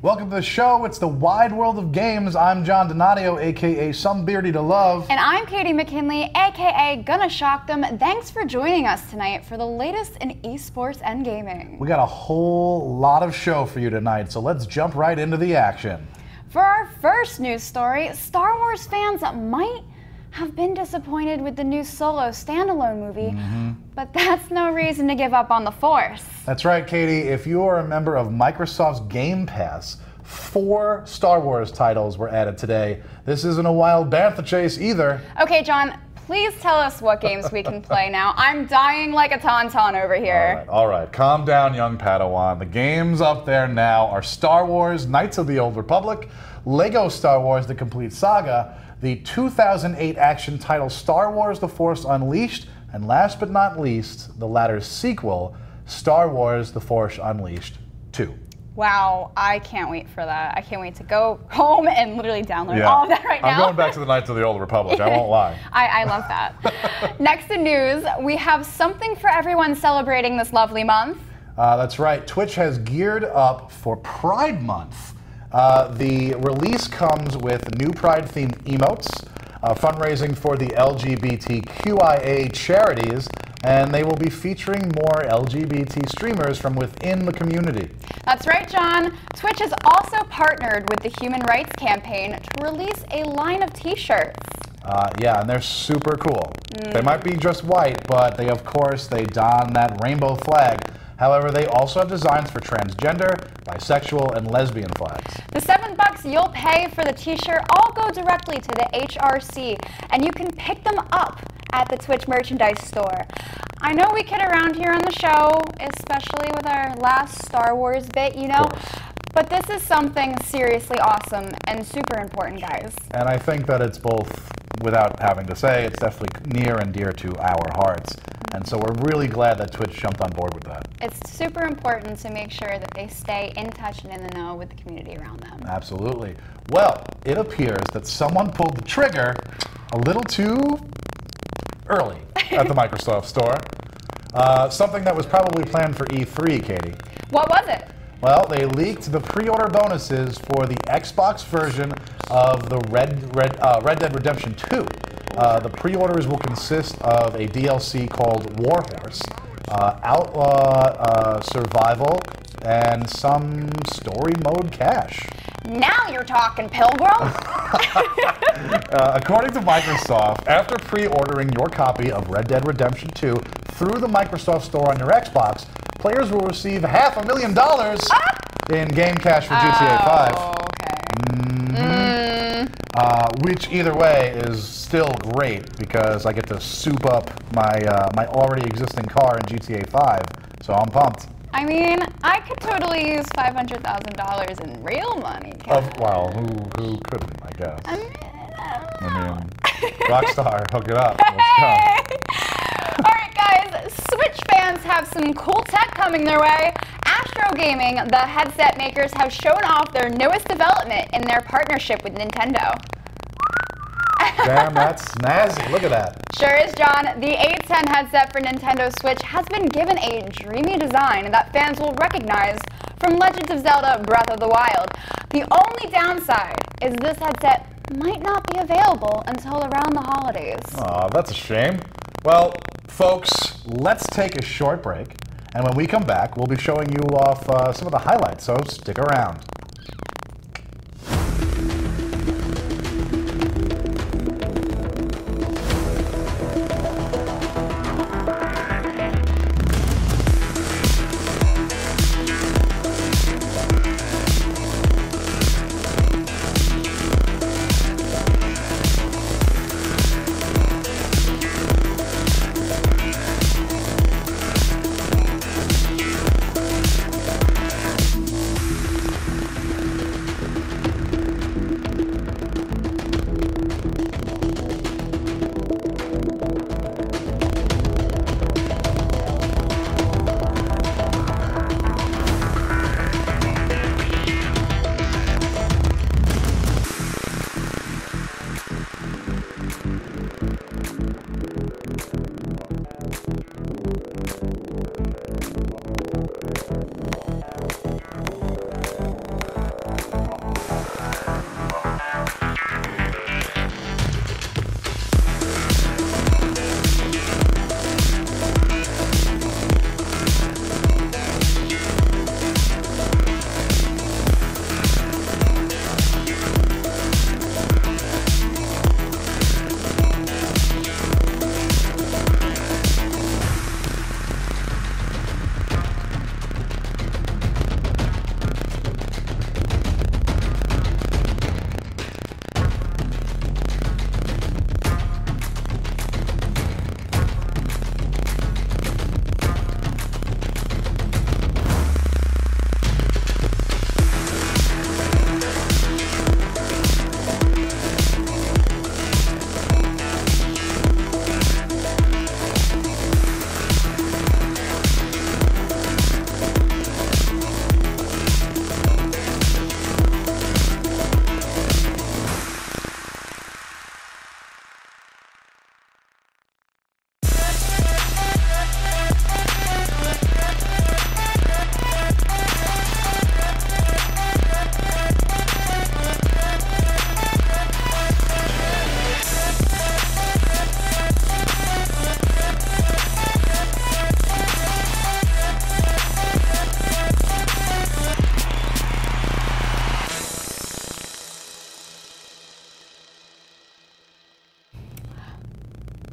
Welcome to the show. It's the wide world of games. I'm John Donadio, aka Some Beardy to Love. And I'm Katie McKinley, aka Gonna Shock Them. Thanks for joining us tonight for the latest in esports and gaming. We got a whole lot of show for you tonight, so let's jump right into the action. For our first news story, Star Wars fans might have been disappointed with the new Solo standalone movie, but that's no reason to give up on the Force. That's right, Katie. If you are a member of Microsoft's Game Pass, 4 Star Wars titles were added today. This isn't a wild bantha chase either. Okay, John, please tell us what games we can play now. I'm dying like a tauntaun over here. All right. Calm down, young Padawan. The games up there now are Star Wars Knights of the Old Republic, Lego Star Wars The Complete Saga, the 2008 action title Star Wars The Force Unleashed, and last but not least, the latter's sequel, Star Wars The Force Unleashed 2. Wow, I can't wait for that. I can't wait to go home and literally download all of that right now. I'm going back to the Knights of the Old Republic, I won't lie. I love that. Next in news, we have something for everyone celebrating this lovely month. That's right, Twitch has geared up for Pride Month. The release comes with new Pride-themed emotes, fundraising for the LGBTQIA charities, and they will be featuring more LGBT streamers from within the community. That's right, John. Twitch has also partnered with the Human Rights Campaign to release a line of t-shirts. Yeah, and they're super cool. They might be just white, but they don that rainbow flag. However, they also have designs for transgender, bisexual, and lesbian flags. The $7 you'll pay for the t-shirt all go directly to the HRC, and you can pick them up at the Twitch merchandise store. I know we kid around here on the show, especially with our last Star Wars bit, you know, but this is something seriously awesome and super important, guys. And I think that it's both, without having to say, it's definitely near and dear to our hearts. And so we're really glad that Twitch jumped on board with that. It's super important to make sure that they stay in touch and in the know with the community around them. Absolutely. Well, it appears that someone pulled the trigger a little too early at the Microsoft Store. Something that was probably planned for E3, Katie. What was it? Well, they leaked the pre-order bonuses for the Xbox version of the Red Dead Redemption 2. The pre-orders will consist of a DLC called Warhorse, Outlaw Survival, and some story mode cash. Now you're talking, Pilgrim! According to Microsoft, after pre-ordering your copy of Red Dead Redemption 2 through the Microsoft Store on your Xbox, players will receive $500,000 in game cash for GTA 5. Okay. Which either way is still great because I get to soup up my already existing car in GTA 5, so I'm pumped. I mean, I could totally use $500,000 in real money. Well, who couldn't, I guess. I mean, Rockstar, hook it up. Let's go. All right, guys, Switch fans have some cool tech coming their way. Astro Gaming, the headset makers, have shown off their newest development in their partnership with Nintendo. Damn, that's snazzy. Look at that. Sure is, John. The 810 headset for Nintendo Switch has been given a dreamy design that fans will recognize from Legends of Zelda Breath of the Wild. The only downside is this headset might not be available until around the holidays. Aw, that's a shame. Well, folks, let's take a short break, and when we come back, we'll be showing you off some of the highlights, so stick around.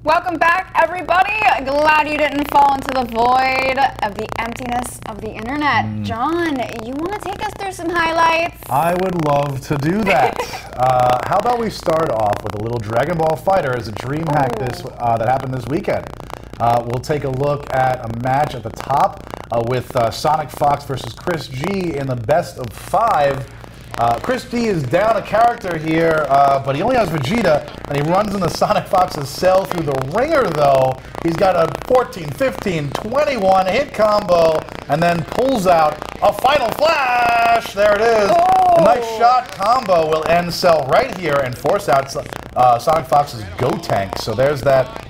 Welcome back, everybody. Glad you didn't fall into the void of the emptiness of the internet. John, you want to take us through some highlights? I would love to do that. How about we start off with a little Dragon Ball Fighter as a dream hack that happened this weekend. We'll take a look at a match at the top with Sonic Fox versus Chris G in the best of 5. Chris G is down a character here, but he only has Vegeta, and he runs into Sonic Fox's cell through the ringer, though. He's got a 14, 15, 21 hit combo, and then pulls out a Final Flash! There it is! Oh. A nice shot combo will end cell right here and force out Sonic Fox's Go-Tank. So there's that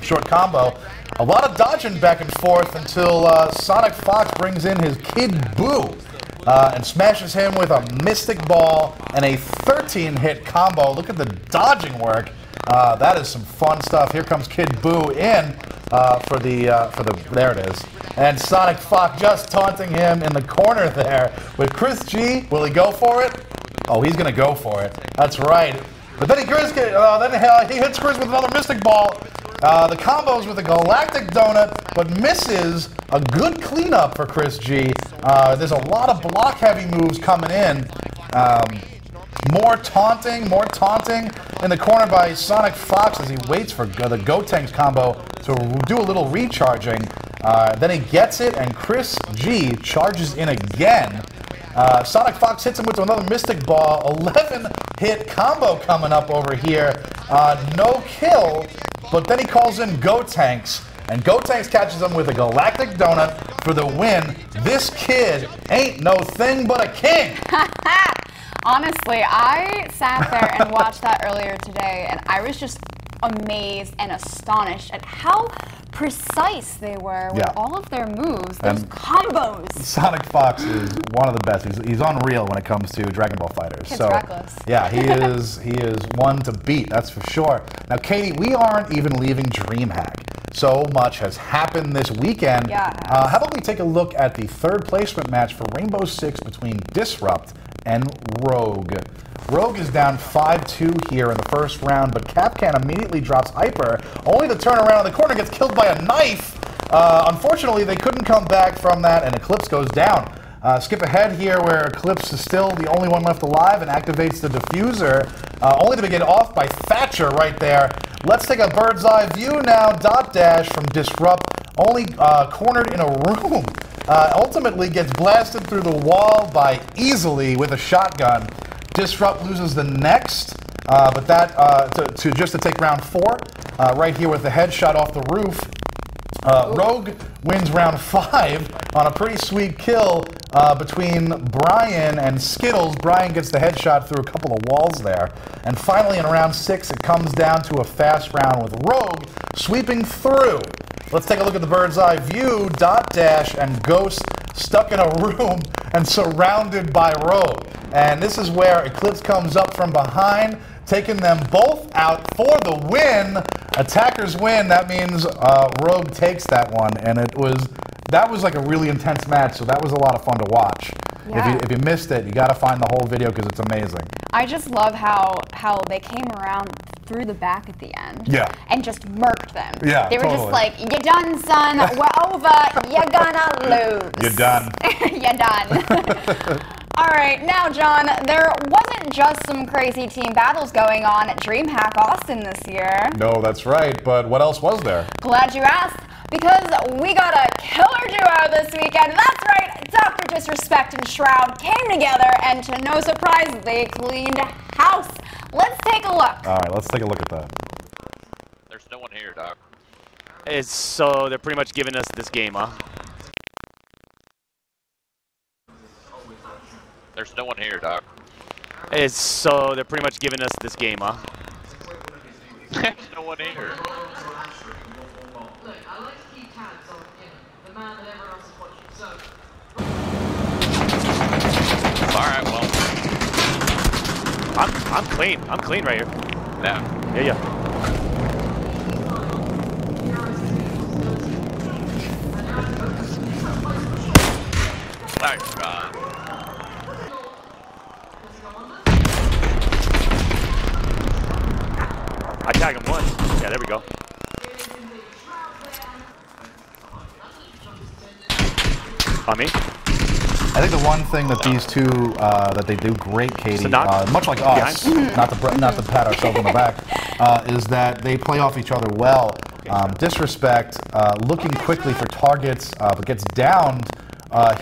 short combo. A lot of dodging back and forth until Sonic Fox brings in his Kid Buu. And smashes him with a Mystic Ball and a 13-hit combo. Look at the dodging work. That is some fun stuff. Here comes Kid Buu in for the there it is. And Sonic Fox just taunting him in the corner there with Chris G. Will he go for it? Oh, he's gonna go for it. That's right. But then he hits Chris with another Mystic Ball. The combos with a Galactic Donut, but misses a good cleanup for Chris G. There's a lot of block-heavy moves coming in. More taunting in the corner by Sonic Fox as he waits for the Go-Tanks combo to do a little recharging. Then he gets it, and Chris G charges in again. Sonic Fox hits him with another Mystic Ball. 11-hit combo coming up over here. No kill, but then he calls in Go-Tanks, and Go-Tanks catches him with a Galactic Donut for the win. This kid ain't no thing but a king. Honestly, I sat there and watched that earlier today, and I was just amazed and astonished at how precise they were with all of their moves, those combos. Sonic Fox is one of the best. He's unreal when it comes to Dragon Ball Fighters. Kid's reckless. Yeah, he is one to beat, that's for sure. Now, Katie, we aren't even leaving DreamHack. So much has happened this weekend. Yeah. How about we take a look at the third placement match for Rainbow Six between Disrupt and Rogue. Rogue is down 5-2 here in the first round, but Capcan immediately drops Hyper, only to turn around in the corner, gets killed by a knife. Unfortunately, they couldn't come back from that, and Eclipse goes down. Skip ahead here where Eclipse is still the only one left alive and activates the diffuser, only to get off by Thatcher right there. Let's take a bird's eye view now. Dot Dash from Disrupt, only cornered in a room. Ultimately gets blasted through the wall by Easily with a shotgun. Disrupt loses the next, but that just to take round 4, right here with the headshot off the roof. Rogue wins round 5 on a pretty sweet kill between Brian and Skittles. Brian gets the headshot through a couple of walls there. And finally in round 6, it comes down to a fast round with Rogue sweeping through. Let's take a look at the bird's eye view. Dot Dash and Ghost stuck in a room and surrounded by Rogue. And this is where Eclipse comes up from behind, taking them both out for the win. Attackers win. That means Rogue takes that one, and that was like a really intense match. So that was a lot of fun to watch. Yeah. If you missed it, you got to find the whole video because it's amazing. I just love how they came around through the back at the end. Yeah. And just murked them. Yeah, they were just like, "You done, son? We're over. You're gonna lose. You're done. You're done." All right, now, John, there wasn't just some crazy team battles going on at DreamHack Austin this year. No, that's right. But what else was there? Glad you asked, because we got a killer duo this weekend. That's right, Dr. Disrespect and Shroud came together, and to no surprise, they cleaned house. Let's take a look. All right, let's take a look at that. There's no one here, Doc. So they're pretty much giving us this game, huh? There's no one here, Doc. So they're pretty much giving us this game, huh? There's no one here. Alright, well. I'm clean. I'm clean right here. Yeah. Yeah. Nice shot. I tag him once. Yeah, there we go. On me. I think the one thing that these two that they do great, Katie, So not much like us, not to pat ourselves on the back, is that they play off each other well. Disrespect, looking quickly for targets, but gets downed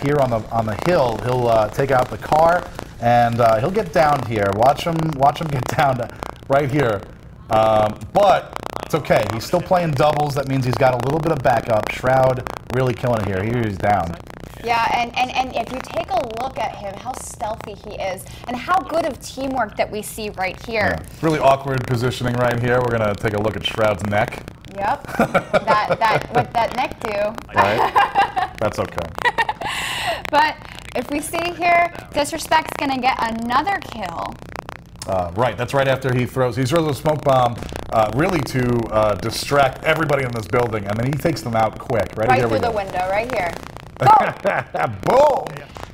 here on the hill. He'll take out the car and he'll get downed here. Watch him get downed right here. But it's okay. He's still playing doubles. That means he's got a little bit of backup. Shroud really killing it here. Here he's down. Yeah, and if you take a look at him, how stealthy he is, and how good of teamwork that we see right here. Yeah. Really awkward positioning right here. We're gonna take a look at Shroud's neck. Yep. What that neck do. Right. That's okay. But if we see here, Disrespect's gonna get another kill. Right, that's right after he throws a smoke bomb, really to distract everybody in this building, and then he takes them out quick. Right through the window, right here. Boom! Boom!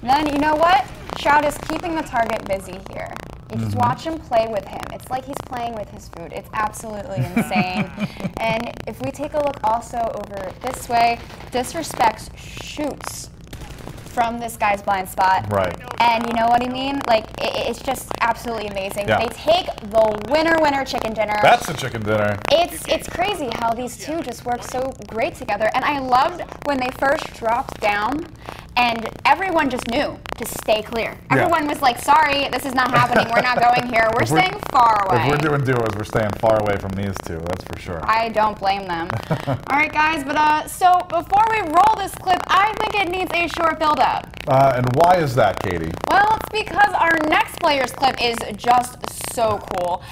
Then, you know what? Shroud is keeping the target busy here. You just watch him play with him. It's like he's playing with his food. It's absolutely insane. And if we take a look also over this way, Disrespect shoots from this guy's blind spot. Right. And you know what I mean? Like, it's just absolutely amazing. Yeah. They take the winner chicken dinner. That's a chicken dinner. It's crazy how these two just work so great together. And I loved when they first dropped down and everyone just knew to stay clear. Everyone was like, sorry, this is not happening. We're not going here. We're staying far away. If we're doing duos, we're staying far away from these two, that's for sure. I don't blame them. All right, guys, but so before we roll this clip, I think it needs a short build-up. And why is that, Katie? Well, it's because our next player's clip is just so cool.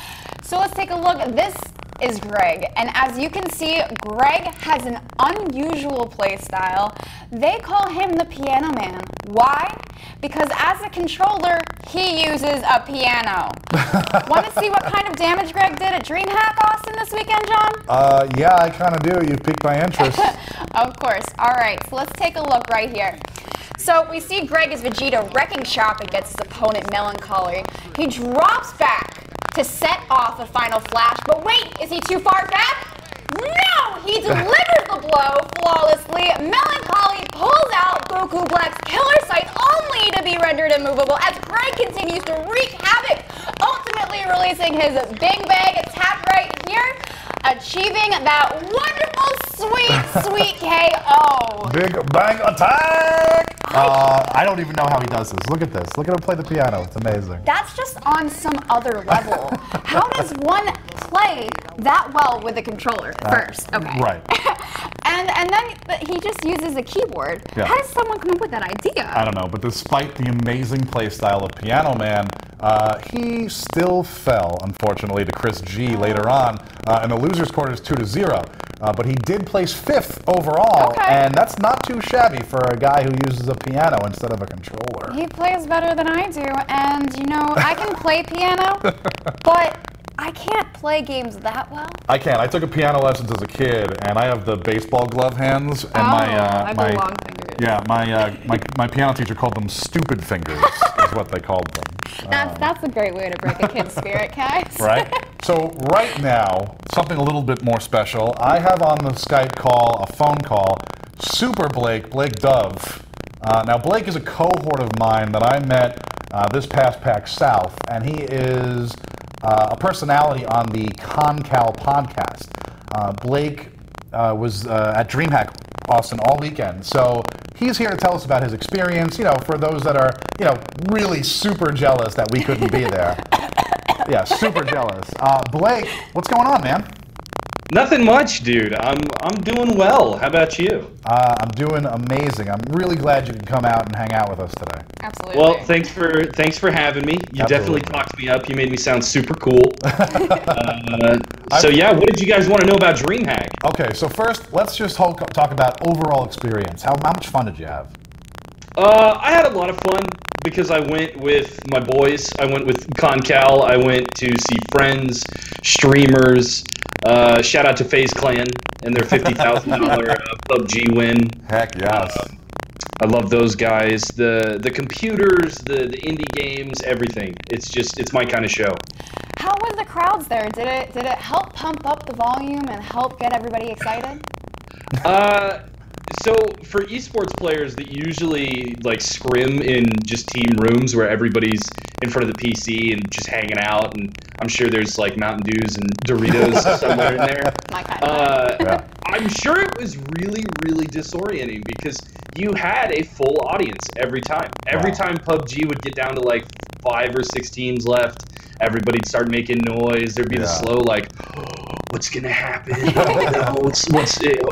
So let's take a look. This is Greg, and as you can see, Greg has an unusual play style. They call him the Piano Man. Why? Because as a controller, he uses a piano. Want to see what kind of damage Greg did at DreamHack Austin this weekend, John? Yeah, I kind of do. You've piqued my interest. Of course. All right, so let's take a look right here. So we see Greg as Vegeta wrecking shop against his opponent, Melancholy. He drops back to set off a final flash, but wait, is he too far back? No! He delivers the blow flawlessly. Melancholy pulls out Goku Black's killer sight only to be rendered immovable as Greg continues to wreak havoc, ultimately releasing his Big Bang attack right here, achieving that wonderful, sweet KO. Big Bang attack! I don't even know how he does this. Look at this. Look at him play the piano. It's amazing. That's just on some other level. How does one play that well with a controller first? Okay. Right. and then he just uses a keyboard. Yeah. How does someone come up with that idea? I don't know, but despite the amazing play style of Piano Man, he still fell, unfortunately, to Chris G later on in the losers' quarters 2-0. But he did place 5th overall, and that's not too shabby for a guy who uses a piano instead of a controller. He plays better than I do, and you know, I can play piano, but I can't play games that well. I can. I took a piano lessons as a kid, and I have the baseball glove hands, and I have the long fingers. Yeah, my piano teacher called them stupid fingers, is what they called them. That's a great way to break a kid's spirit, guys. Right? So right now, something a little bit more special. I have on the Skype call, a phone call, Super Blake Dove. Now Blake is a cohort of mine that I met this past PAX South, and he is a personality on the ConCal podcast. Blake was at DreamHack Austin all weekend, so he's here to tell us about his experience, you know, for those that are, you know, really super jealous that we couldn't be there. Yeah, super jealous. Blake, what's going on, man? Nothing much, dude. I'm doing well. How about you? I'm doing amazing. I'm really glad you could come out and hang out with us today. Absolutely. Well, thanks for having me. You definitely talked me up. You made me sound super cool. So yeah, what did you guys want to know about DreamHack? Okay, so first, let's just talk about overall experience. How much fun did you have? I had a lot of fun because I went with my boys. I went with ConCal. I went to see friends, streamers. Shout out to FaZe Clan and their $50,000 PUBG win. Heck yes. I love those guys. The computers, the indie games, everything. It's my kind of show. How was the crowds there? Did it help pump up the volume and help get everybody excited? So for esports players that usually like scrim in just team rooms where everybody's in front of the PC and just hanging out, and I'm sure there's like Mountain Dews and Doritos somewhere in there. My kind of Yeah. I'm sure it was really, really disorienting because you had a full audience every time. Every Wow. time PUBG would get down to like 5 or 6 teams left, everybody'd start making noise. There'd be the slow like, oh, what's gonna happen? Oh, no,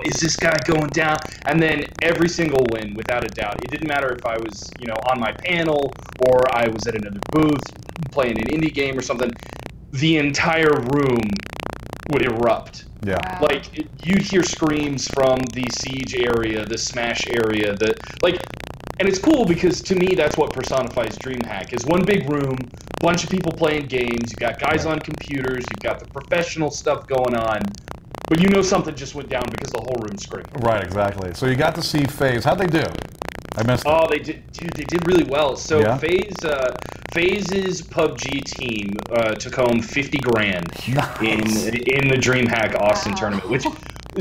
is this guy going down? And then every single win, without a doubt. It didn't matter if I was, on my panel or I was at another booth playing an indie game or something. The entire room would erupt. Yeah. Wow. Like, you'd hear screams from the Siege area, the Smash area, and it's cool because to me that's what personifies DreamHack is one big room, bunch of people playing games, you've got guys on computers, you've got the professional stuff going on, but something just went down because the whole room screamed. Right, exactly. So you got to see FaZe. How'd they do? I missed it. Oh, they did, dude. They did really well. So Yeah? FaZe's PUBG team took home 50 grand Nice. in the DreamHack Austin tournament. Which,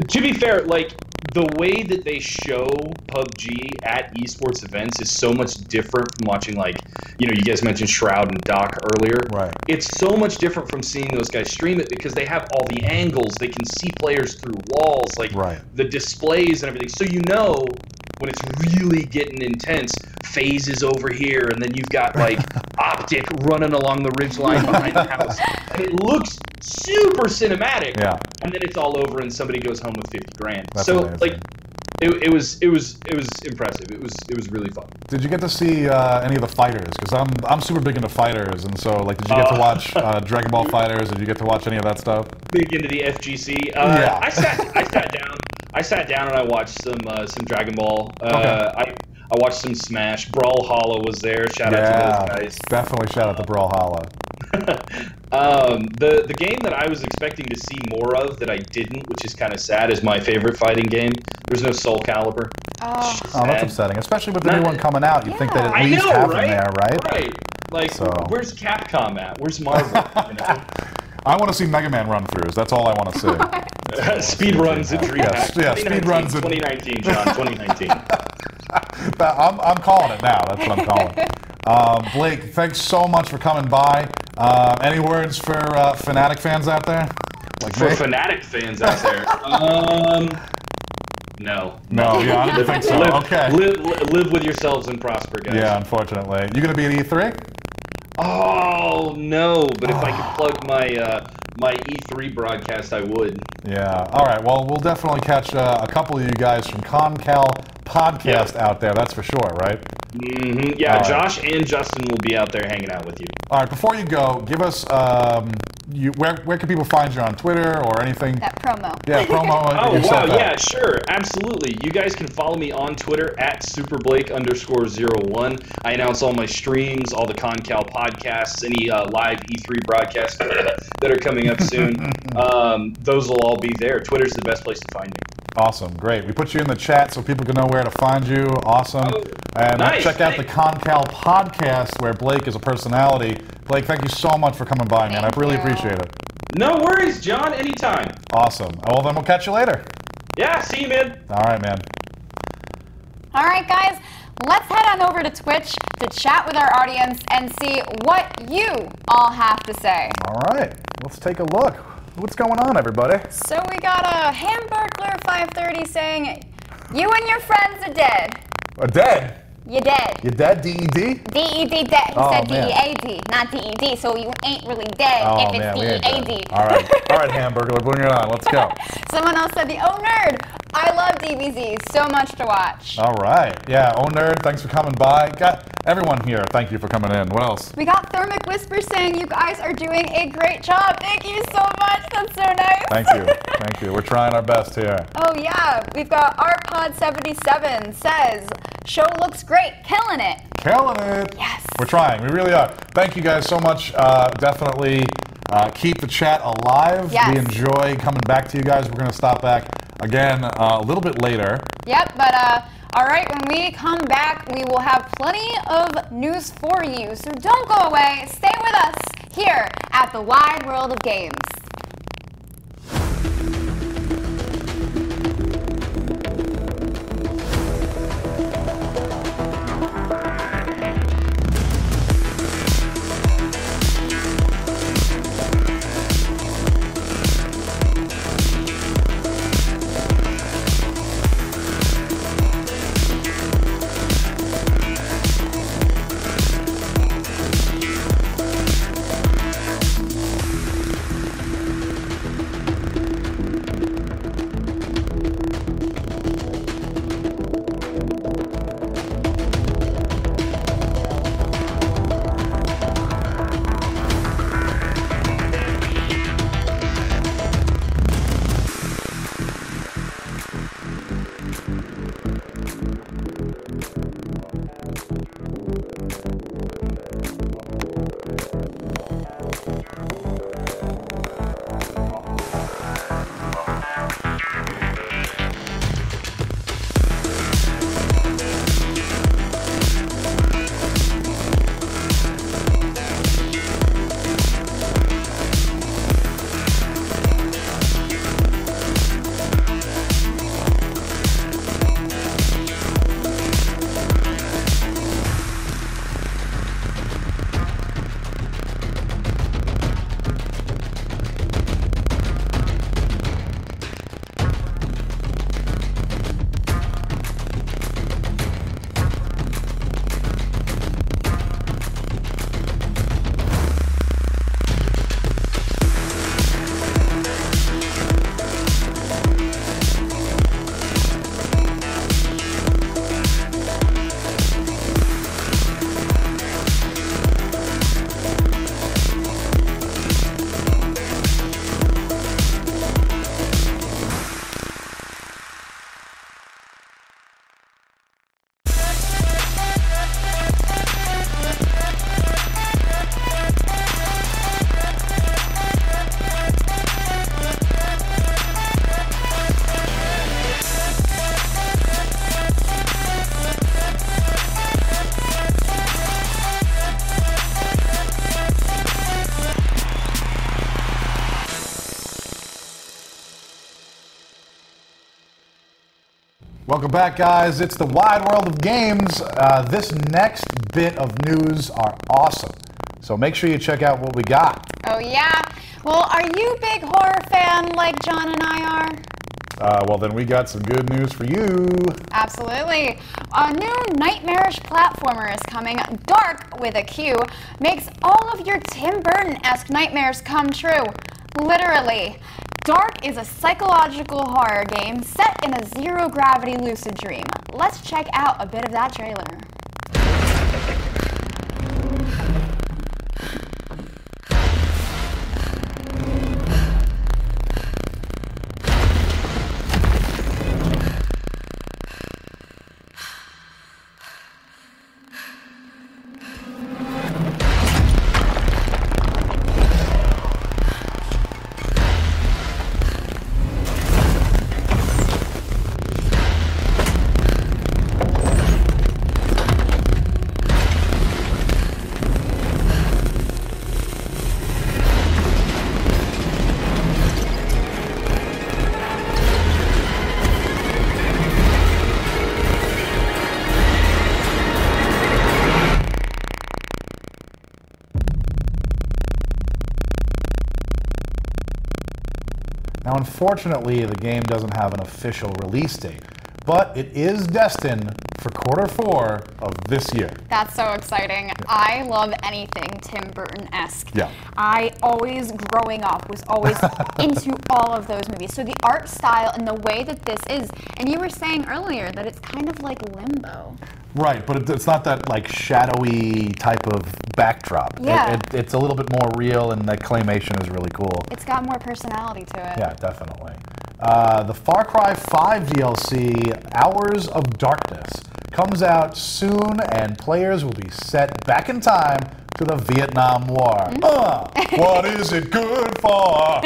to be fair, like the way that they show PUBG at esports events is so much different from watching you guys mentioned Shroud and Doc earlier. Right. It's so much different from seeing those guys stream it because they have all the angles. They can see players through walls, Right. the displays and everything. So when it's really getting intense, FaZe is over here, and then you've got Optic running along the ridgeline behind the house, and it looks super cinematic. Yeah. And then it's all over, and somebody goes home with 50 grand. That's so amazing. it was impressive. It was really fun. Did you get to see any of the fighters? Because I'm super big into fighters, and so did you get to watch Dragon Ball Fighters? Did you get to watch any of that stuff? Big into the FGC. Yeah. I sat down and I watched some Dragon Ball. Okay. I watched some Smash. Brawlhalla was there. Shout out to those guys. Definitely shout out to Brawlhalla. The game that I was expecting to see more of that I didn't, which is kind of sad, is my favorite fighting game. There's no Soul Calibur. Oh. Oh, that's upsetting, especially with the new one coming out. You'd think they'd at I least know, have right? them there, right? Right. Like, So- where's Capcom at? Where's Marvel? I want to see Mega Man run-throughs. That's all I want to see. Speed runs at DreamHack. Yeah, speed runs at 2019, John. 2019. I'm calling it now. That's what I'm calling. Blake, thanks so much for coming by. Any words for Fnatic fans out there? For Fnatic fans out there, no. No, yeah, I didn't think so. Okay. Live with yourselves and prosper, guys. Yeah, unfortunately. You going to be at E3? Oh no! But if I could plug my E3 broadcast, I would. Yeah. All right. Well, we'll definitely catch a couple of you guys from ConCal podcast out there. That's for sure, right? Mm-hmm. Yeah, All right. Josh and Justin will be out there hanging out with you. All right. Before you go, give us where can people find you on Twitter or anything? That promo. Yeah, promo. Oh, yourself wow, out. yeah, sure, absolutely. You guys can follow me on Twitter at superblake_01. I announce all my streams, all the ConCal podcasts, any live E3 broadcasts that are coming up soon. Those will all be there. Twitter's the best place to find me. Awesome, great. We put you in the chat so people can know where to find you. Awesome. Oh, And nice, check out the thanks. ConCal podcast where Blake is a personality. Blake, thank you so much for coming by, man. I Thank really you. appreciate it. No worries, John, anytime. Awesome. Well, then we'll catch you later. Yeah, see you, man. All right, man. All right, guys, let's head on over to Twitch to chat with our audience and see what you all have to say. All right, let's take a look. What's going on, everybody? So we got a Hamburglar 530 saying, "You and your friends are dead. Dead. You dead. You dead? D-E-D? D-E-D dead." He Oh, said man. D-E-A-D, not D-E-D, so you ain't really dead Oh, if man, it's we ain't D-E-A-D. dead. All right, Hamburglar, bring it on. Let's go. Someone else said, "The Oh Nerd, I love DBZ, so much to watch." All right. Yeah, Oh Nerd, thanks for coming by. Got everyone here, thank you for coming in. What else? We got Thermic Whisper saying, "You guys are doing a great job. Thank you so much. That's so nice." Thank you. Thank you. We're trying our best here. Oh yeah, we've got RPod77 says, "Show looks great, killing it." Killing it. Yes. We're trying. We really are. Thank you guys so much. Definitely keep the chat alive. Yes. We enjoy coming back to you guys. We're going to stop back again a little bit later. Yep, but all right, when we come back, we will have plenty of news for you. So don't go away. Stay with us here at the Wide World of Games. Welcome back, guys. It's the wide world of games. This next bit of news are awesome. So make sure you check out what we got. Oh, yeah? Well, are you a big horror fan like John and I are? Well, then we got some good news for you. Absolutely. A new nightmarish platformer is coming. Dark, with a Q, makes all of your Tim Burton-esque nightmares come true. Literally. Dark is a psychological horror game set in a zero-gravity lucid dream. Let's check out a bit of that trailer. Now, unfortunately, the game doesn't have an official release date, but it is destined for Q4 of this year. That's so exciting. I love anything Tim Burton-esque. Yeah. I always, growing up, was always into all of those movies. So the art style and the way that this is, and you were saying earlier that it's kind of like Limbo. Right, but it's not that like shadowy type of backdrop. Yeah. It's a little bit more real, and the claymation is really cool. It's got more personality to it. Yeah, definitely. The Far Cry 5 DLC, Hours of Darkness, comes out soon, and players will be set back in time to the Vietnam War. What is it good for?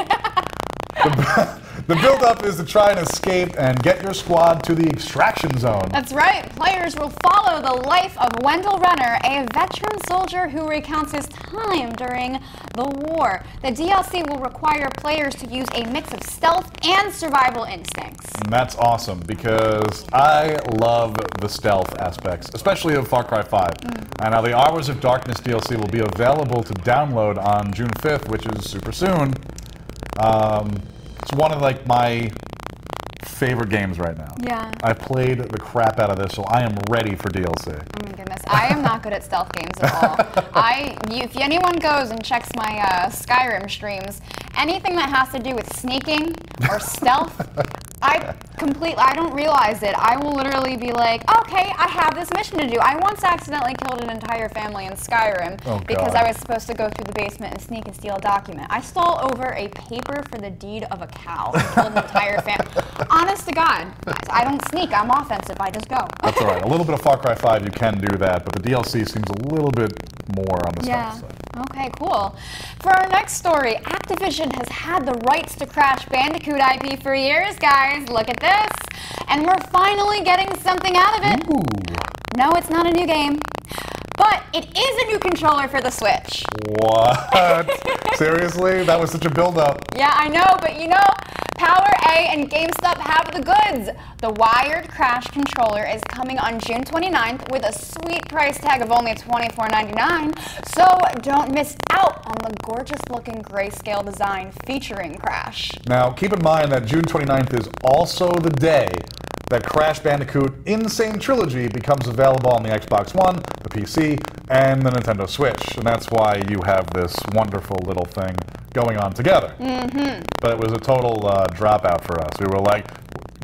The build-up is to try and escape and get your squad to the extraction zone. That's right. Players will follow the life of Wendell Renner, a veteran soldier who recounts his time during the war. The DLC will require players to use a mix of stealth and survival instincts. And that's awesome, because I love the stealth aspects, especially of Far Cry 5. And now the Hours of Darkness DLC will be available to download on June 5th, which is super soon. It's one of like my favorite games right now. Yeah. I played the crap out of this, so I am ready for DLC. Oh my goodness, I am not good at stealth games at all. If anyone goes and checks my Skyrim streams, anything that has to do with sneaking or stealth, I don't realize it. I will literally be like, okay, I have this mission to do. I once accidentally killed an entire family in Skyrim because I was supposed to go through the basement and sneak and steal a document. I stole over a paper for the deed of a cow and killed an entire family. Honest to God, I don't sneak. I'm offensive. I just go. That's all right. A little bit of Far Cry 5, you can do that, but the DLC seems a little bit more on the stealth side. Okay, cool. For our next story, Activision has had the rights to Crash Bandicoot IP for years, guys. Look at this. And we're finally getting something out of it. Ooh. No, it's not a new game. But it is a new controller for the Switch. What? Seriously? That was such a build-up. Yeah, I know, but you know, Power A and GameStop have the goods. The wired Crash controller is coming on June 29th with a sweet price tag of only $24.99. So don't miss out on the gorgeous-looking grayscale design featuring Crash. Now, keep in mind that June 29th is also the day that Crash Bandicoot Insane Trilogy becomes available on the Xbox One, the PC, and the Nintendo Switch. And that's why you have this wonderful little thing going on together. But it was a total dropout for us. We were like,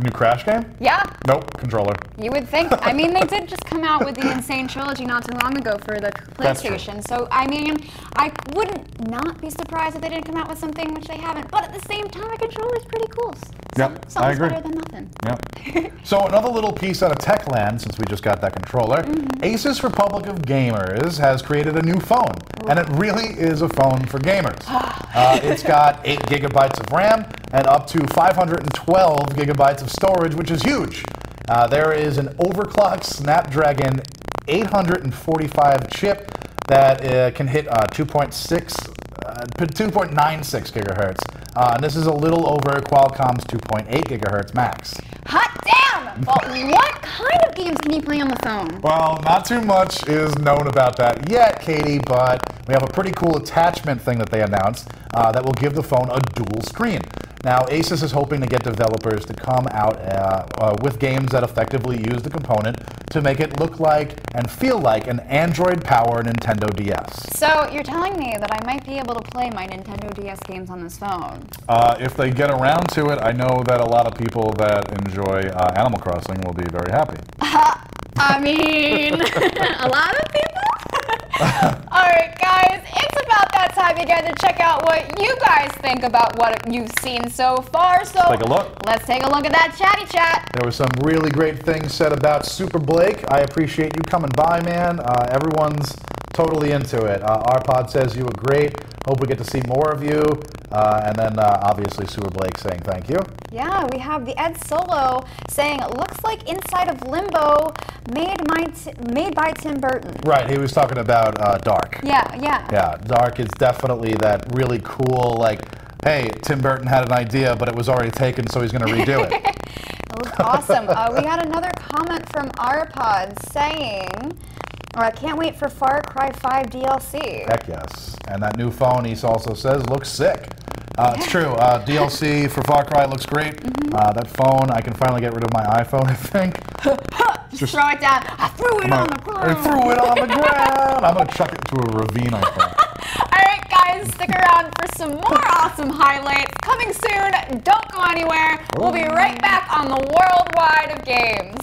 new Crash game? Yeah. Nope, controller. You would think. I mean, they did just come out with the Insane Trilogy not too long ago for the PlayStation. So, I mean, I wouldn't not be surprised if they didn't come out with something which they haven't. But at the same time, a controller's pretty cool. Yep, I agree. Better than nothing. Yep. So another little piece out of Techland, since we just got that controller, Asus Republic of Gamers has created a new phone, and it really is a phone for gamers. It's got 8 gigabytes of RAM and up to 512 gigabytes of storage, which is huge. There is an overclocked Snapdragon 845 chip that can hit 2.6 2.96 gigahertz. And this is a little over Qualcomm's 2.8 gigahertz max. Hot damn! Well, what kind of games can you play on the phone? Well, not too much is known about that yet, Katie, but we have a pretty cool attachment thing that they announced that will give the phone a dual screen. Now, Asus is hoping to get developers to come out with games that effectively use the component to make it look like and feel like an Android-powered Nintendo DS. So you're telling me that I might be able to play my Nintendo DS games on this phone? If they get around to it, I know that a lot of people that enjoy Animal Crossing will be very happy. I mean, a lot of people? Alright guys, it's about that time again to check out what you guys think about what you've seen so far. So Take a look. Let's take a look at that chatty chat. There were some really great things said about Super Blake. I appreciate you coming by, man. Everyone's totally into it. Arpod says you were great. Hope we get to see more of you. And then obviously Super Blake saying thank you. Yeah, we have the Ed Solo saying, looks like Inside of Limbo made by Tim Burton. Right, he was talking about Dark. Yeah, yeah. Yeah, Dark is definitely that really cool, like, hey, Tim Burton had an idea, but it was already taken, so he's going to redo it. It was awesome. We had another comment from Arpod saying, I can't wait for Far Cry 5 DLC. Heck yes. And that new phone, he also says, looks sick. It's true. DLC for Far Cry looks great. That phone, I can finally get rid of my iPhone, I think. Just throw it down. I threw it on the ground. I threw it on the ground. I'm going to chuck it into a ravine, I think. All right, guys, stick around for some more awesome highlights coming soon. Don't go anywhere. We'll be right back on the Worldwide of Games.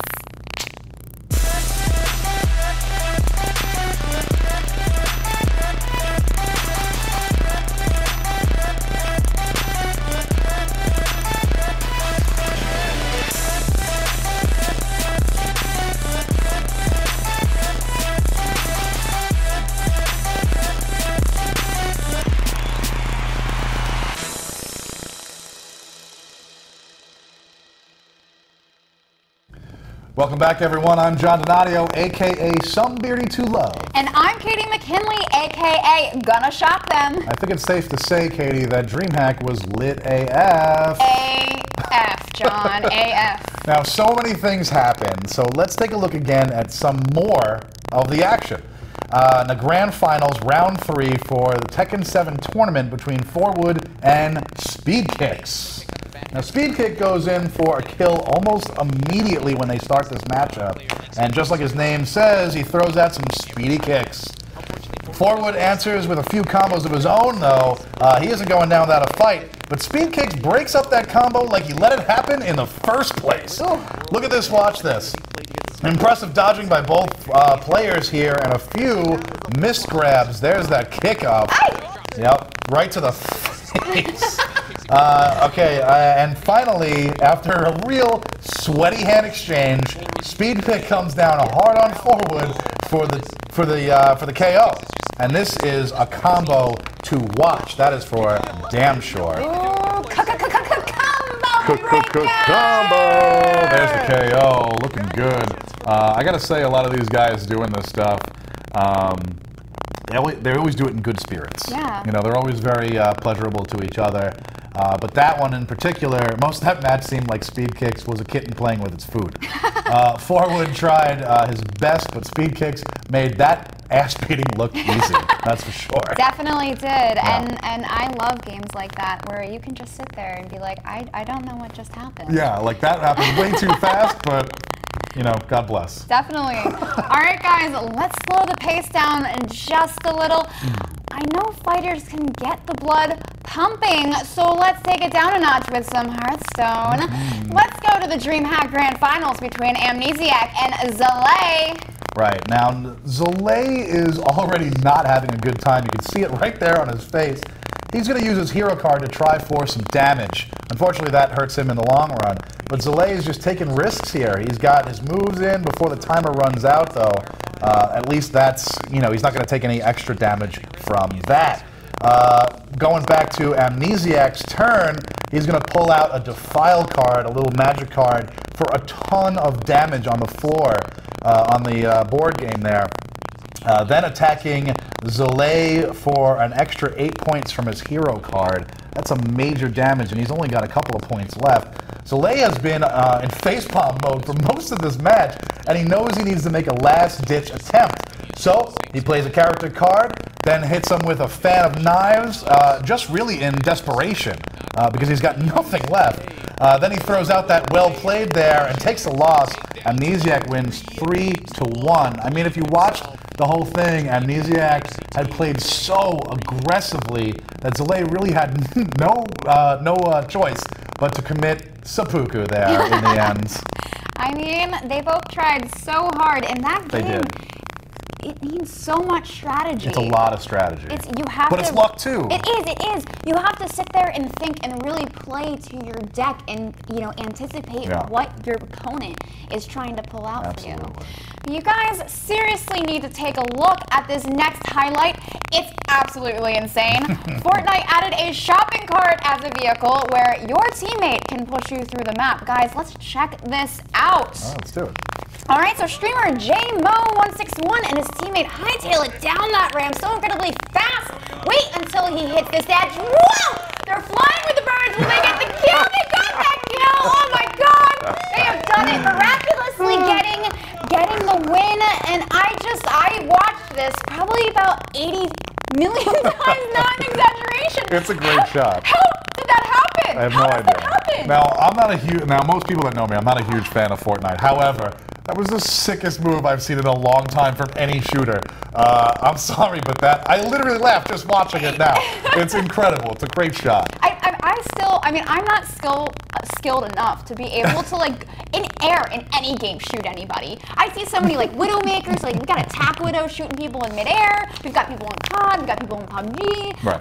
Welcome back, everyone. I'm John Donadio, a.k.a. Some Beardy to Love. And I'm Katie McKinley, a.k.a. Gonna Shop Them. I think it's safe to say, Katie, that DreamHack was lit AF. AF, John, AF. Now, so many things happened, so let's take a look again at some more of the action. In the grand finals, round 3 for the Tekken 7 tournament between Forwood and Speed Kicks. Now, Speed Kick goes in for a kill almost immediately when they start this matchup. And just like his name says, he throws out some speedy kicks. Forwood answers with a few combos of his own, though. He isn't going down without a fight. But Speed Kicks breaks up that combo like he let it happen in the first place. Look at this, watch this. Impressive dodging by both players here and a few missed grabs. There's that kick up. Yep, right to the face. And finally, after a real sweaty hand exchange, Speed Kick comes down hard on Forwood for the KO. And this is a combo to watch. That is for damn sure. Combo! There's the KO. Looking good. I gotta say, a lot of these guys doing this stuff, they always do it in good spirits. Yeah. You know, they're always very pleasurable to each other. But that one in particular, most of that match seemed like Speed Kicks was a kitten playing with its food. Forwood tried his best, but Speed Kicks made that ass beating look easy. That's for sure. Definitely did. Yeah. And I love games like that where you can just sit there and be like, I don't know what just happened. Yeah, like that happened way too fast, but you know, God bless. Definitely. All right, guys, let's slow the pace down just a little. I know fighters can get the blood pumping, so let's take it down a notch with some Hearthstone. Let's go to the DreamHack Grand Finals between Amnesiac and Zalay. Right, now Zalay is already not having a good time. You can see it right there on his face. He's going to use his hero card to try for some damage. Unfortunately, that hurts him in the long run. But Zalay is just taking risks here. He's got his moves in before the timer runs out, though. At least that's, you know, he's not going to take any extra damage from that. Going back to Amnesiac's turn, he's going to pull out a Defile card, a little magic card, for a ton of damage on the floor on the board game there. Then attacking Zalay for an extra 8 points from his hero card. That's a major damage, and he's only got a couple of points left. Zalay has been in facepalm mode for most of this match, and he knows he needs to make a last-ditch attempt. So he plays a character card, then hits him with a fan of knives, just really in desperation, because he's got nothing left. Then he throws out that well played there and takes the loss. Amnesiac wins 3-1. I mean, if you watched the whole thing, Amnesiac had played so aggressively that Zalay really had no choice but to commit seppuku there in the end. I mean, they both tried so hard in that game. They did. It needs so much strategy. It's a lot of strategy. But it's luck too. It is. You have to sit there and think and really play to your deck and, anticipate what your opponent is trying to pull out for you. You guys seriously need to take a look at this next highlight. It's absolutely insane. Fortnite added a shopping cart as a vehicle where your teammate can push you through the map. Guys, let's check this out. Oh, let's do it. All right, so streamer JMO161 and his teammate hightail it down that ramp so incredibly fast. Wait until he hits this edge. Whoa! They're flying with the birds. Will they get the kill? They got that kill! Oh my god! They have done it miraculously, getting the win. And I watched this probably about 80 million times, not an exaggeration. It's a great shot. How did that happen? I have no idea. Now, most people that know me, I'm not a huge fan of Fortnite. However, that was the sickest move I've seen in a long time from any shooter. I'm sorry, but I literally laughed just watching it now. It's incredible. It's a great shot. I'm not skilled enough to be able to, in air, in any game, shoot anybody. I see so many, Widowmakers, we got Attack Widow shooting people in midair. We've got people in COD. We've got people in PUBG. Right.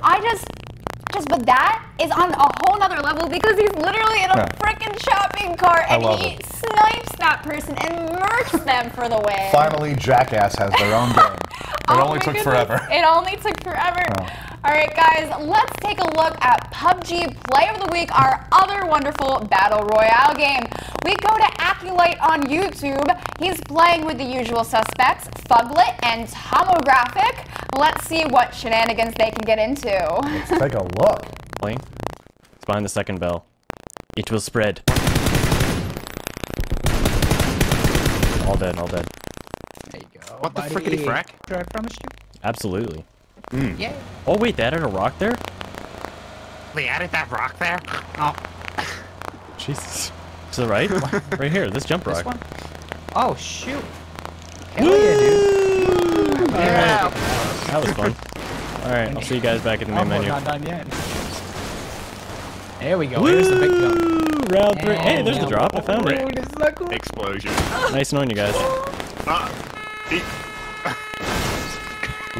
But that is on a whole nother level because he's literally in a freaking shopping cart and he snipes that person and murks them for the win. Finally, Jackass has their own game. It only took forever. It only took forever. All right, guys, let's take a look at PUBG Play of the Week, our other wonderful Battle Royale game. We go to Aculite on YouTube. He's playing with the usual suspects, Fuglet and Tomographic. Let's see what shenanigans they can get into. Let's take a look. It's behind the second bell. It will spread. All dead, all dead. There you go. What the frickety frack? I promised you. Absolutely. Yeah. Oh wait, they added a rock there? They added that rock there? Oh. Jesus. To the right? Right here, this jump rock. This one? Oh, shoot. Hell yeah, dude. Yeah. That was fun. Alright, I'll see you guys back at the main menu. We're not done yet. There we go. Here's the big jump. Round 3. Hey, there's the drop. I found it. Oh, this is so cool. Explosion. Nice knowing you guys.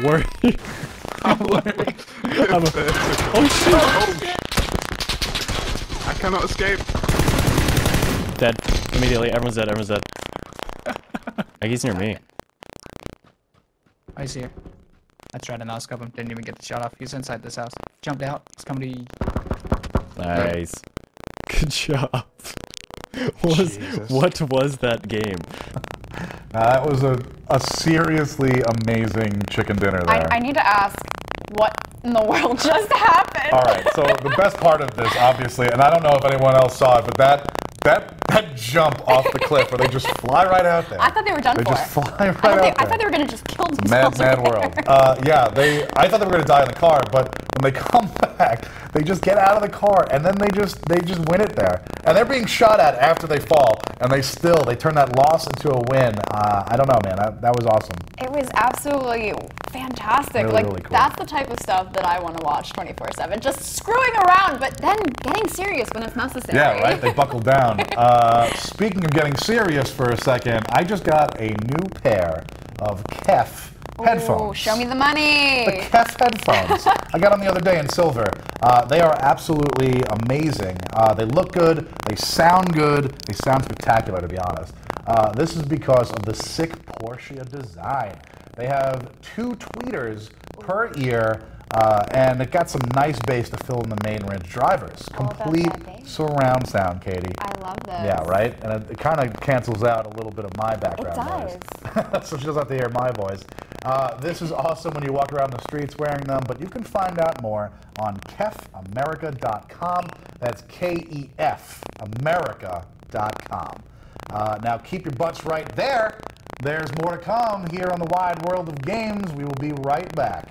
Worry. I'm worried. Oh shit! I cannot escape. Dead. Immediately. Everyone's dead. Everyone's dead. He's near me. Oh, he's here. I tried to no-scope him. Didn't even get the shot off. He's inside this house. Jumped out. He's coming to you. Nice. Good job. What was that game? That was a seriously amazing chicken dinner there. I need to ask, what in the world just happened? All right, so the best part of this, obviously, and I don't know if anyone else saw it, but that jump off the cliff where they just fly right out there. I thought they were done for. They just fly right out there. I thought they were going to just kill themselves. Mad world. Yeah, I thought they were going to die in the car, but when they come back, they just get out of the car and then they just win it there. And they're being shot at after they fall, and they turn that loss into a win. I don't know, man. That was awesome. It was absolutely fantastic. Really cool. That's the type of stuff that I want to watch 24/7. Just screwing around, but then getting serious when it's necessary. Yeah, right? They buckle down. Speaking of getting serious for a second, I just got a new pair of Kef headphones. Oh, show me the money. The Kef headphones. I got them the other day in silver. They are absolutely amazing. They look good. They sound good. They sound spectacular, to be honest. This is because of the sick Porsche design. They have 2 tweeters per ear, and it got some nice bass to fill in the main range drivers. Complete surround sound, Katie. I love this. Yeah, right? And it kind of cancels out a little bit of my background It noise. So she doesn't have to hear my voice. This is awesome when you walk around the streets wearing them, but you can find out more on kefamerica.com. That's KEF America.com. Now keep your butts right there. There's more to come here on the wide world of games. We will be right back.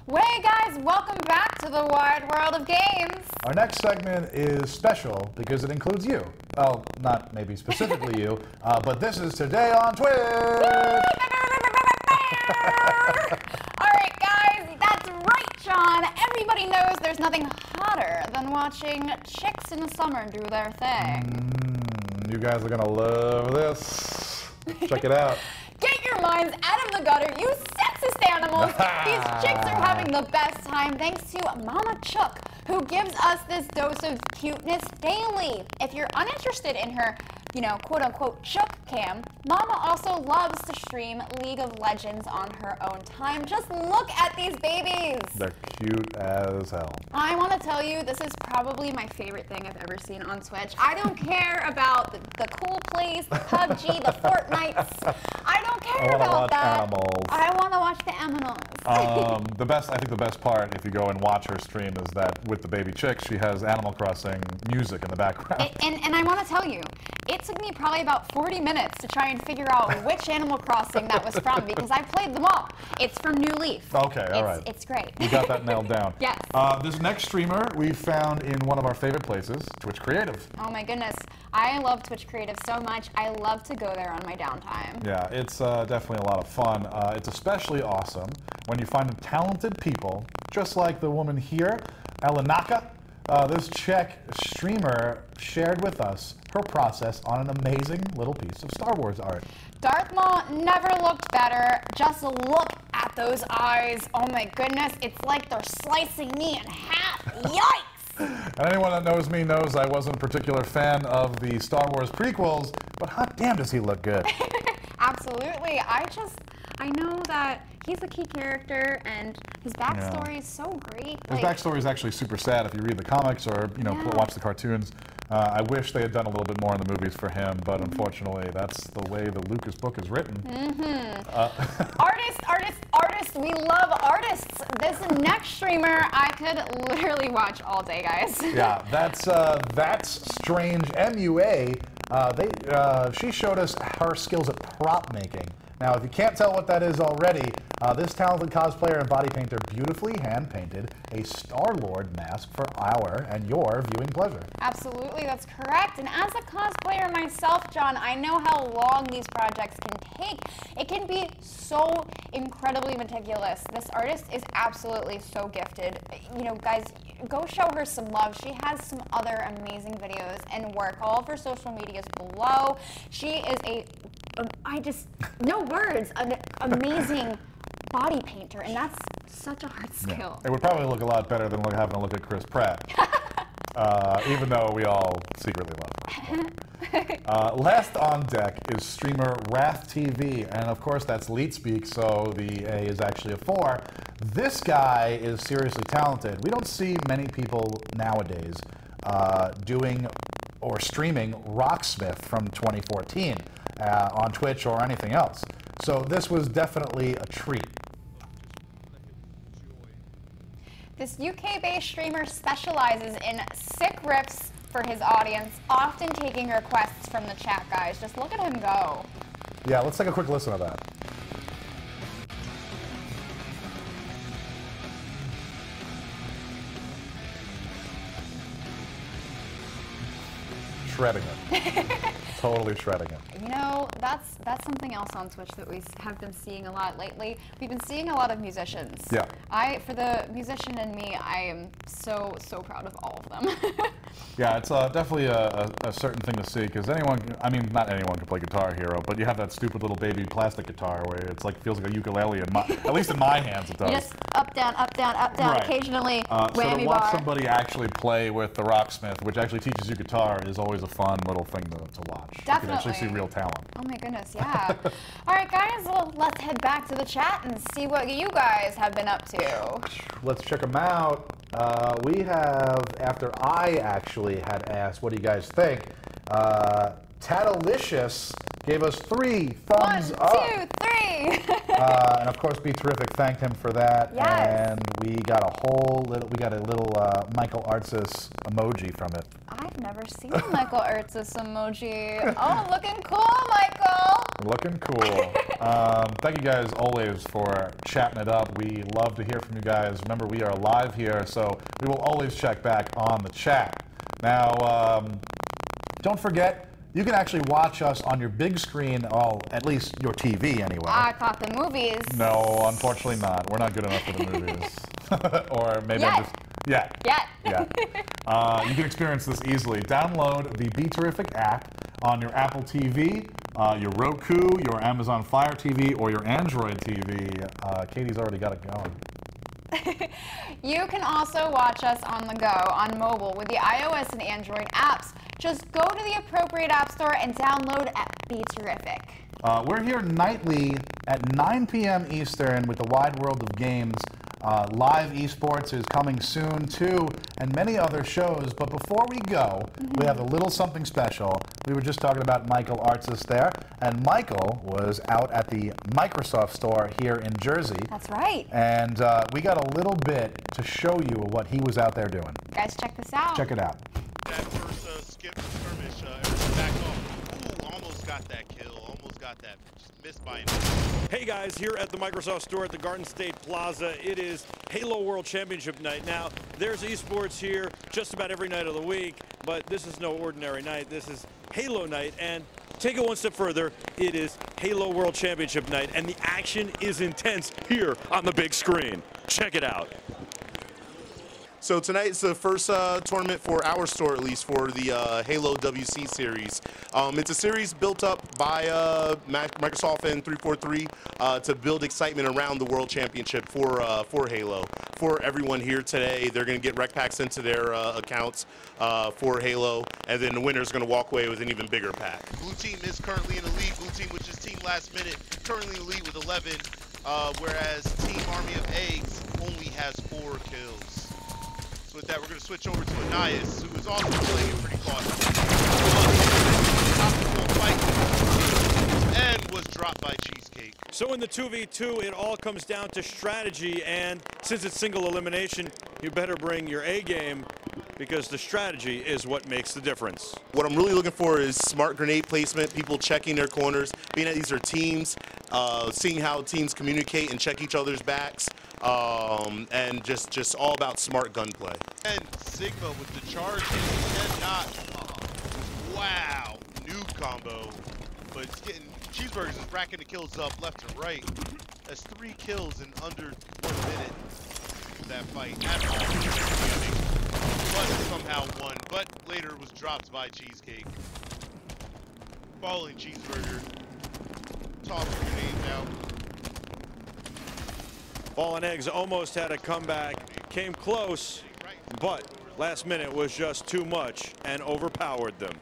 Hey guys, welcome back to the wide world of games. Our next segment is special because it includes you. Well, not maybe specifically you, but this is Today on Twitch. Alright guys, that's right, Sean. Everybody knows there's nothing hotter than watching chicks in the summer do their thing. You guys are gonna love this. Check it out. Get your minds out of the gutter, you sexist animals! These chicks are having the best time thanks to Mama Chook, who gives us this dose of cuteness daily. If you're uninterested in her, quote-unquote Chook cam, Mama also loves to stream League of Legends on her own time. Just look at these babies! They're cute as hell. I want to tell you, this is probably my favorite thing I've ever seen on Twitch. I don't care about the cool plays, the PUBG, the Fortnites. I don't care about that. Animals. I want to watch the animals. I think the best part, if you go and watch her stream, is that with the baby chick, she has Animal Crossing music in the background. And I want to tell you, it took me probably about 40 minutes to try and figure out which Animal Crossing that was from because I played them all. It's from New Leaf. Okay, all right. It's great. You got that nailed down. Yes. This next streamer we found in one of our favorite places, Twitch Creative. Oh my goodness. I love Twitch Creative so much. I love to go there on my downtime. Yeah, it's definitely a lot of fun. It's especially awesome when you find talented people, just like the woman here, Elenaka. This Czech streamer shared with us her process on an amazing little piece of Star Wars art. Darth Maul never looked better. Just look at those eyes. Oh my goodness, it's like they're slicing me in half. Yikes! And anyone that knows me knows I wasn't a particular fan of the Star Wars prequels, but hot damn does he look good. Absolutely. I know that he's a key character and his backstory is so great. His backstory is actually super sad if you read the comics or watch the cartoons. I wish they had done a little bit more in the movies for him, but unfortunately that's the way the Lucas book is written. Artists, we love artists. This next streamer I could literally watch all day, guys. Yeah, that's Strange MUA. She showed us her skills at prop making. Now, if you can't tell what that is already, this talented cosplayer and body painter beautifully hand-painted a Star-Lord mask for our and your viewing pleasure. Absolutely, that's correct. And as a cosplayer myself, John, I know how long these projects can take. It can be so incredibly meticulous. This artist is absolutely so gifted. Guys, go show her some love. She has some other amazing videos and work. All of her social medias below. She is no words, an amazing body painter, and that's such a hard skill. Yeah. It would probably look a lot better than having a look at Chris Pratt, even though we all secretly love him. Last on deck is streamer Wrath TV, and of course that's leet speak, so the A is actually a 4. This guy is seriously talented. We don't see many people nowadays doing or streaming Rocksmith from 2014 on Twitch or anything else. So this was definitely a treat. This UK-based streamer specializes in sick riffs for his audience, often taking requests from the chat, guys. Just look at him go. Yeah, let's take a quick listen to that. Shredding it. Totally shredding it. That's something else on Twitch that we have been seeing a lot lately. We've been seeing a lot of musicians. Yeah. For the musician in me, I am so proud of all of them. Yeah, it's definitely a certain thing to see because anyone, I mean, not anyone can play Guitar Hero, but you have that stupid little baby plastic guitar where it's like feels like a ukulele. At least in my hands, it does. You just up, down, Right. occasionally So whammy to watch bar. somebody actually play with the Rocksmith, which actually teaches you guitar, is always a fun little thing to watch. You can actually see Definitely. real talent. Oh my goodness, yeah. All right, guys, well, let's head back to the chat and see what you guys have been up to. Let's check them out. We have, after I actually had asked, what do you guys think? Tatalicious gave us 3 thumbs up. 1, 2, 3. And of course, Be Terrific thanked him for that. Yes. And we got a little Michael Artsis emoji from it. I've never seen Michael Ertz's emoji. Oh, looking cool, Michael. Looking cool. Thank you guys always for chatting it up. We love to hear from you guys. Remember, we are live here, so we will always check back on the chat. Now, don't forget, you can actually watch us on your big screen, well, at least your TV anyway. I thought the movies. No, unfortunately not. We're not good enough for the movies. Or maybe I'm just... Yeah. Yeah. You can experience this easily. Download the Be Terrific app on your Apple TV, your Roku, your Amazon Fire TV, or your Android TV. Katie's already got it going. You can also watch us on the go on mobile with the iOS and Android apps. Just go to the appropriate app store and download Be Terrific. We're here nightly at 9 p.m. Eastern with the wide world of games. Live eSports is coming soon too, and many other shows. But before we go, we have a little something special. We were just talking about Michael Artsis there, and Michael was out at the Microsoft store here in Jersey. That's right. And we got a little bit to show you what he was out there doing. Guys, check this out. Check it out. That first skirmish, everything back off. Ooh, almost got that kill. Almost got that. Just missed by an inch. Hey guys, here at the Microsoft store at the Garden State Plaza, it is Halo World Championship night. Now, there's esports here just about every night of the week, but this is no ordinary night. This is Halo night, and take it one step further, it is Halo World Championship night, and the action is intense here on the big screen. Check it out. So tonight's the first tournament for our store, at least, for the Halo WC series. It's a series built up by Microsoft and 343 to build excitement around the World Championship for Halo. For everyone here today, they're going to get rec packs into their accounts for Halo, and then the winner is going to walk away with an even bigger pack. Blue team is currently in the lead. Blue team, which is team last minute, currently in the lead with 11, whereas Team Army of Eggs only has 4 kills. With that, we're going to switch over to Anais, who is also playing it pretty cautious. And was dropped by Cheesecake. So in the 2v2, it all comes down to strategy, and since it's single elimination, you better bring your A game, because the strategy is what makes the difference. What I'm really looking for is smart grenade placement, people checking their corners, being that these are teams, seeing how teams communicate and check each other's backs, and just all about smart gunplay. And Sigma with the charge and not. Wow, new combo. But it's getting, Cheeseburgers is racking the kills up left and right. That's 3 kills in under 1 minute. That fight at all. But somehow won, but later was dropped by Cheesecake. Falling Cheeseburger. Tossing grenades out. Fallen Eggs almost had a comeback, came close, but last minute was just too much and overpowered them.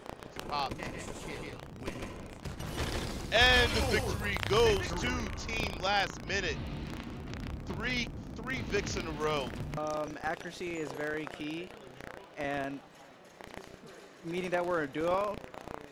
And the victory goes to Team Last Minute. Three Vicks in a row. Accuracy is very key, and meaning that we're a duo,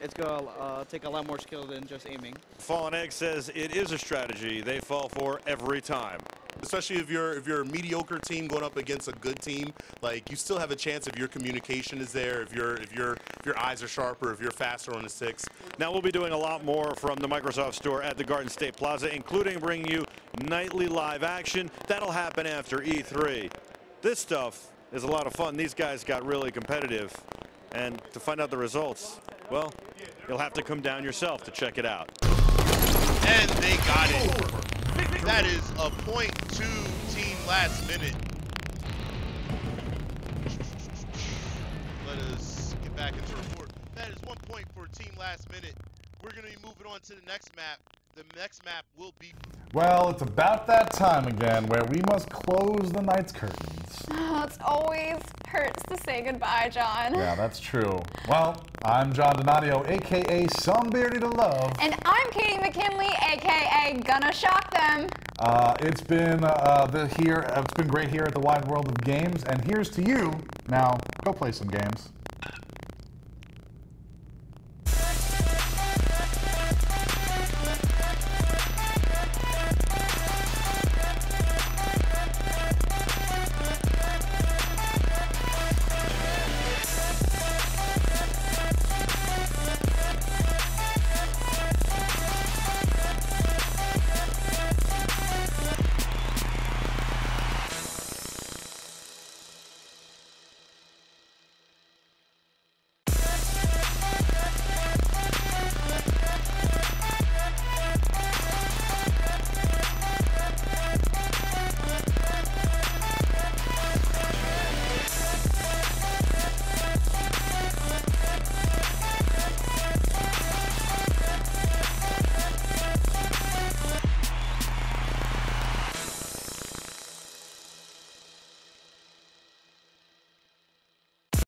it's going to take a lot more skill than just aiming. Fallen Egg says it is a strategy they fall for every time. Especially if you're a mediocre team going up against a good team, like you still have a chance if your communication is there, if your eyes are sharper, if you're faster on the 6. Now we'll be doing a lot more from the Microsoft store at the Garden State Plaza, including bringing you nightly live action. That'll happen after E3. This stuff is a lot of fun. These guys got really competitive, and to find out the results, well, you'll have to come down yourself to check it out. And they got it. That is a point to Team Last Minute. Let us seconds to report. That is 1 point for Team Last Minute. We're going to be moving on to the next map. The next map will be... Well, it's about that time again where we must close the night's curtains. Oh, it always hurts to say goodbye, John. Yeah, that's true. Well, I'm John Donadio, a.k.a. Some Beardy to Love. And I'm Katie McKinley, a.k.a. Gonna Shock Them. It's been great here at the Wide World of Games, and here's to you. Now, go play some games.